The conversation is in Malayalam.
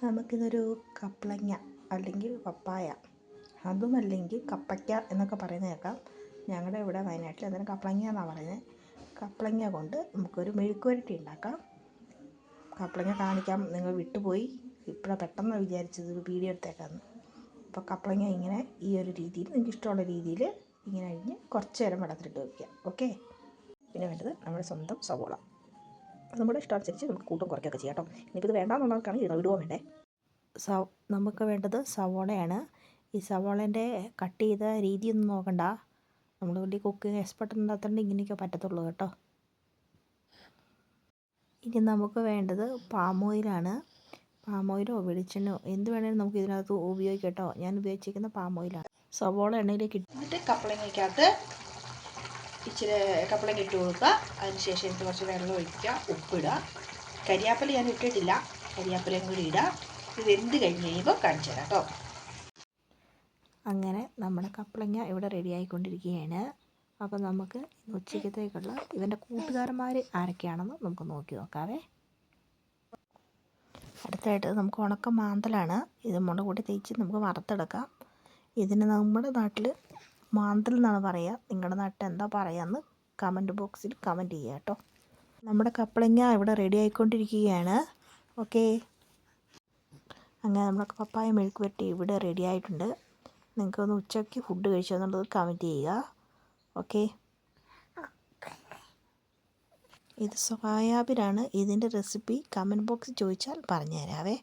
നമുക്കിതൊരു കപ്ലങ്ങ അല്ലെങ്കിൽ പപ്പായ, അതുമല്ലെങ്കിൽ കപ്പയ്ക്ക എന്നൊക്കെ പറയുന്നത് കേൾക്കാം. ഞങ്ങളുടെ ഇവിടെ വയനാട്ടിൽ അതിന് കപ്ലങ്ങ എന്നാണ് പറയുന്നത്. കപ്ലങ്ങ കൊണ്ട് നമുക്കൊരു മെഴുക്കുവരട്ടി ഉണ്ടാക്കാം. കപ്ലങ്ങ കാണിക്കാം, നിങ്ങൾ വിട്ടുപോയി. ഇപ്പോഴാണ് പെട്ടെന്ന് വിചാരിച്ചത് ഒരു വീഡിയോ എടുത്തേക്കാന്ന്. അപ്പോൾ കപ്ലങ്ങ ഇങ്ങനെ ഈ ഒരു രീതിയിൽ നിങ്ങൾക്ക് ഇഷ്ടമുള്ള രീതിയിൽ ഇങ്ങനെ അരിഞ്ഞ് കുറച്ച് നേരം വെള്ളത്തിലിട്ട് വയ്ക്കുക. ഓക്കെ. പിന്നെ വേണ്ടത് നമ്മുടെ സ്വന്തം സവോള. നമ്മുടെ ഇഷ്ടമനുസരിച്ച് നമുക്ക് കൂട്ടും കുറയ്ക്കുകയൊക്കെ ചെയ്യാം കേട്ടോ. ഇനിയിപ്പോൾ ഇത് വേണ്ടാന്നുള്ളവർക്കാണ് ഇടുകയോ വേണ്ടേ. നമുക്ക് വേണ്ടത് സവോളയാണ്. ഈ സവോളേൻ്റെ കട്ട് ചെയ്ത രീതിയൊന്നും നോക്കണ്ട. നമ്മൾ വലിയ കുക്കിംഗ് എക്സ്പെർട്ട് ഉണ്ടാകത്തോണ്ട് ഇങ്ങനെയൊക്കെ പറ്റത്തുള്ളൂ കേട്ടോ. ഇനി നമുക്ക് വേണ്ടത് പാം ഓയിലാണ്. പാം ഓയിലോ വെളിച്ചെണ്ണയോ എന്ത് വേണമെങ്കിലും നമുക്ക് ഇതിനകത്ത് ഉപയോഗിക്കാം കേട്ടോ. ഞാൻ ഉപയോഗിച്ചിരിക്കുന്ന പാം ഓയിലാണ്. സവോള എണ്ണയിലേക്ക് ഇട്ടിട്ട് കപ്പളങ്ങയ്ക്കകത്ത് ഇച്ചിരി കപ്പളങ്ങ ഇട്ട് കൊടുക്കുക. അതിനുശേഷം എനിക്ക് കുറച്ച് വെള്ളം ഒഴിക്കുക, ഉപ്പിടുക. കരിയാപ്പില ഞാൻ ഇട്ടിട്ടില്ല, കരിയാപ്പിലയും കൂടി ഇടുക. ഇത് വെന്ത് കഴിഞ്ഞ് കഴിയുമ്പോൾ കാണിച്ചു തരാം കേട്ടോ. അങ്ങനെ നമ്മുടെ കപ്പളങ്ങ ഇവിടെ റെഡി ആയിക്കൊണ്ടിരിക്കുകയാണ്. അപ്പോൾ നമുക്ക് ഉച്ചയ്ക്കത്തേക്കുള്ള ഇവൻ്റെ കൂട്ടുകാരന്മാർ ആരൊക്കെയാണെന്ന് നമുക്ക് നോക്കി നോക്കാവേ. അടുത്തായിട്ട് നമുക്ക് ഉണക്ക മാന്തലാണ്. ഇത് മുളക് കൂട്ടി തേച്ച് നമുക്ക് വറുത്തെടുക്കാം. ഇതിന് നമ്മുടെ നാട്ടിൽ മാന്തൽ എന്നാണ് പറയുക. നിങ്ങളുടെ നാട്ടിൽ എന്താ പറയുകയെന്ന് കമൻറ്റ് ബോക്സിൽ കമൻറ്റ് ചെയ്യുക കേട്ടോ. നമ്മുടെ കപ്പളങ്ങ ഇവിടെ റെഡി ആയിക്കൊണ്ടിരിക്കുകയാണ്. ഓക്കെ. അങ്ങനെ നമ്മുടെ പപ്പായ മെഴുക്ക് പുരട്ടി ഇവിടെ റെഡി ആയിട്ടുണ്ട്. നിങ്ങൾക്കൊന്ന് ഉച്ചയ്ക്ക് ഫുഡ് കഴിച്ചോ എന്നുള്ളത് കമൻറ്റ് ചെയ്യുക. ഓക്കെ. ഇത് സോയാബീനാണ്. ഇതിൻ്റെ റെസിപ്പി കമൻറ്റ് ബോക്സിൽ ചോദിച്ചാൽ പറഞ്ഞു തരാവേ.